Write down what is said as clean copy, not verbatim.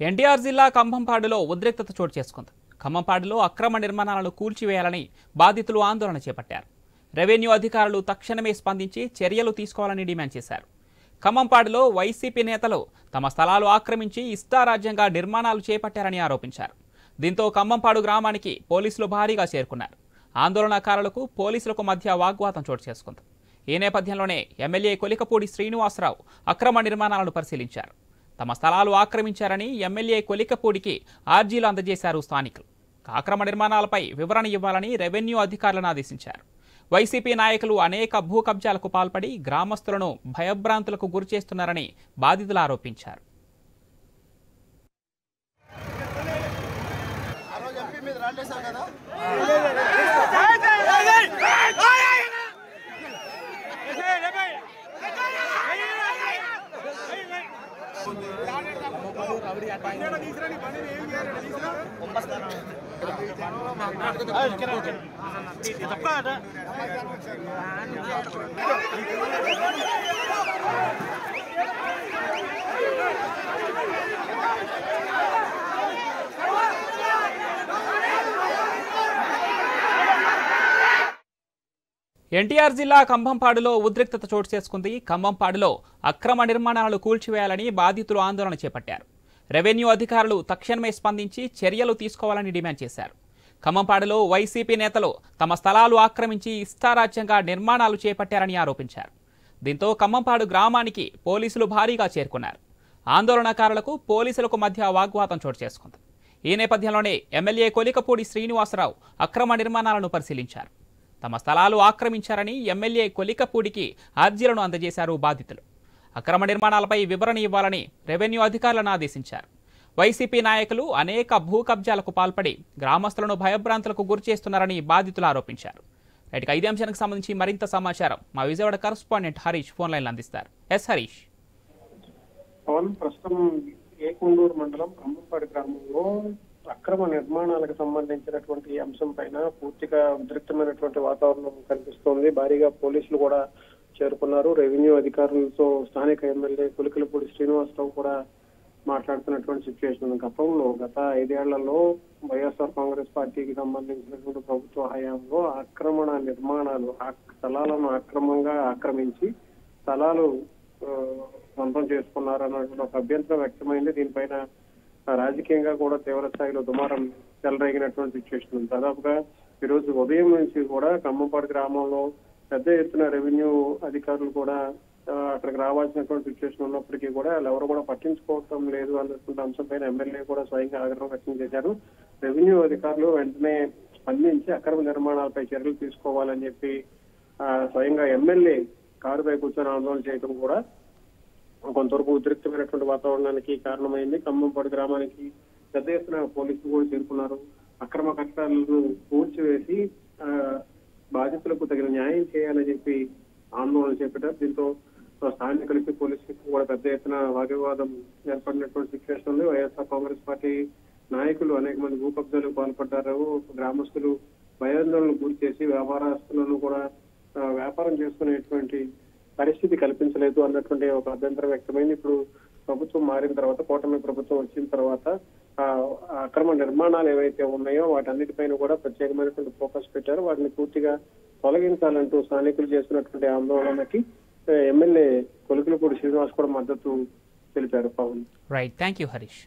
ఎన్టీఆర్ జిల్లా కంభంపాడులో ఉద్రిక్తత చోటు చేసుకుంది. ఖమ్మంపాడులో అక్రమ నిర్మాణాలను కూల్చివేయాలని బాధితులు ఆందోళన చేపట్టారు. రెవెన్యూ అధికారులు తక్షణమే స్పందించి చర్యలు తీసుకోవాలని డిమాండ్ చేశారు. ఖమ్మంపాడులో వైసీపీ నేతలు తమ స్థలాలు ఆక్రమించి ఇష్టారాజ్యంగా నిర్మాణాలు చేపట్టారని ఆరోపించారు. దీంతో ఖమ్మంపాడు గ్రామానికి పోలీసులు భారీగా చేరుకున్నారు. ఆందోళనకారులకు పోలీసులకు మధ్య వాగ్వాదం చోటు చేసుకుంది. ఈ నేపథ్యంలోనే ఎమ్మెల్యే కొలికపూడి శ్రీనివాసరావు అక్రమ నిర్మాణాలను పరిశీలించారు. తమ స్థలాలు ఆక్రమించారని ఎమ్మెల్యే కొలికపూడికి ఆర్జీలు అందజేశారు స్థానికులు. అక్రమ నిర్మాణాలపై వివరణ ఇవ్వాలని రెవెన్యూ అధికారులను ఆదేశించారు. వైసీపీ నాయకులు అనేక భూ కబ్జాలకు పాల్పడి గ్రామస్తులను భయభ్రాంతులకు గురిచేస్తున్నారని బాధితులు ఆరోపించారు. ఎన్టీఆర్ జిల్లా కంభంపాడులో ఉద్రిక్తత చోటు చేసుకుంది. కంభంపాడులో అక్రమ నిర్మాణాలను కూల్చివేయాలని బాధితులు ఆందోళన చేపట్టారు. రెవెన్యూ అధికారులు తక్షణమే స్పందించి చర్యలు తీసుకోవాలని డిమాండ్ చేశారు. ఖమ్మంపాడులో వైసీపీ నేతలు తమ స్థలాలు ఆక్రమించి ఇష్టారాజ్యంగా నిర్మాణాలు చేపట్టారని ఆరోపించారు. దీంతో ఖమ్మంపాడు గ్రామానికి పోలీసులు భారీగా చేరుకున్నారు. ఆందోళనకారులకు పోలీసులకు మధ్య వాగ్వాదం చోటు చేసుకుంది. ఈ నేపథ్యంలోనే ఎమ్మెల్యే కొలికపూడి శ్రీనివాసరావు అక్రమ నిర్మాణాలను పరిశీలించారు. తమ స్థలాలు ఆక్రమించారని ఎమ్మెల్యే కొలికపూడికి అర్జీలను అందజేశారు బాధితులు. అక్రమ నిర్మాణాలపై వివరణ ఇవ్వాలని రెవెన్యూ అధికారులను ఆదేశించారు. వైసీపీ నాయకులు అనేక భూ కబ్జాలకు పాల్పడి గ్రామస్తులను భయభ్రాంతులకు గురిచేస్తున్నారని బాధితులు ఆరోపించారు. రైట్, ఇదే అంశానికి సంబంధించి మరింత సమాచారం మా విజయవాడ కరెస్పాండెంట్ హరీష్ ఫోన్ లైన్లో అందిస్తారు. ఎస్ హరీష్. ప్రస్తుతం ఏకొండూరు మండలం ఖమ్మంపాడు గ్రామంలో అక్రమ నిర్మాణాలకు సంబంధించినటువంటి అంశం పైన పూర్తిగా ఉద్రిక్తమైనటువంటి వాతావరణం కనిపిస్తోంది. భారీగా పోలీసులు కూడా చేరుకున్నారు. రెవెన్యూ అధికారులతో స్థానిక ఎమ్మెల్యే కొలికలపూడి శ్రీనివాసరావు కూడా మాట్లాడుతున్నటువంటి సిచ్యువేషన్. గత 5 ఏళ్లలో వైఎస్ఆర్ కాంగ్రెస్ పార్టీకి సంబంధించినటువంటి ప్రభుత్వ హయాంలో ఆక్రమణ నిర్మాణాలు స్థలాలను అక్రమంగా ఆక్రమించి స్థలాలు సొంతం చేసుకున్నారన్నటువంటి ఒక అభ్యంతరం వ్యక్తమైంది. దీనిపైన రాజకీయంగా కూడా తీవ్ర స్థాయిలో దుమారం చెలరేగినటువంటి సిచ్యువేషన్ ఉంది. దాదాపుగా ఈ రోజు ఉదయం నుంచి కూడా ఖమ్మంపాడు గ్రామంలో పెద్ద ఎత్తున రెవెన్యూ అధికారులు కూడా అక్కడికి రావాల్సినటువంటి సిచ్యువేషన్ ఉన్నప్పటికీ కూడా వాళ్ళు ఎవరు కూడా పట్టించుకోవటం లేదు అన్నటువంటి అంశం పైన ఎమ్మెల్యే కూడా స్వయంగా ఆగ్రహం వ్యక్తం చేశారు. రెవెన్యూ అధికారులు వెంటనే స్పందించి అక్రమ నిర్మాణాలపై చర్యలు తీసుకోవాలని చెప్పి స్వయంగా ఎమ్మెల్యే కారుపై కూర్చొని ఆందోళన చేయడం కూడా కొంతవరకు ఉద్రిక్తమైనటువంటి వాతావరణానికి కారణమైంది. ఖమ్మంపాడు గ్రామానికి పెద్ద ఎత్తున పోలీసులు కూడా చేరుకున్నారు. అక్రమ కట్టడాలను కూల్చివేసి బాధితులకు తగిన న్యాయం చేయాలని చెప్పి ఆందోళన చేపట్టారు. దీంతో స్థానికులకి పోలీసులకు కూడా పెద్ద ఎత్తున వాగ్వివాదం ఏర్పడినటువంటి సిచ్యువేషన్ ఉంది. వైఎస్ఆర్ కాంగ్రెస్ పార్టీ నాయకులు అనేక మంది భూ కబ్జాలకు పాల్పడ్డారు. గ్రామస్తులు భయాందోళనకు గురి చేసి వ్యాపారస్తులను కూడా వ్యాపారం చేసుకునేటువంటి పరిస్థితి కల్పించలేదు అన్నటువంటి ఒక అభ్యంతరం వ్యక్తమైంది. ఇప్పుడు ప్రభుత్వం మారిన తర్వాత, కూటమి ప్రభుత్వం వచ్చిన తర్వాత అక్రమ నిర్మాణాలు ఏవైతే ఉన్నాయో వాటన్నిటిపైన కూడా ప్రత్యేకమైనటువంటి ఫోకస్ పెట్టారు. వాటిని పూర్తిగా తొలగించాలంటూ స్థానికులు చేస్తున్నటువంటి ఆందోళనకి ఎమ్మెల్యే కొలికలపూడి శ్రీనివాస్ కూడా మద్దతు తెలిపారు. Pawan. Right, thank you Harish.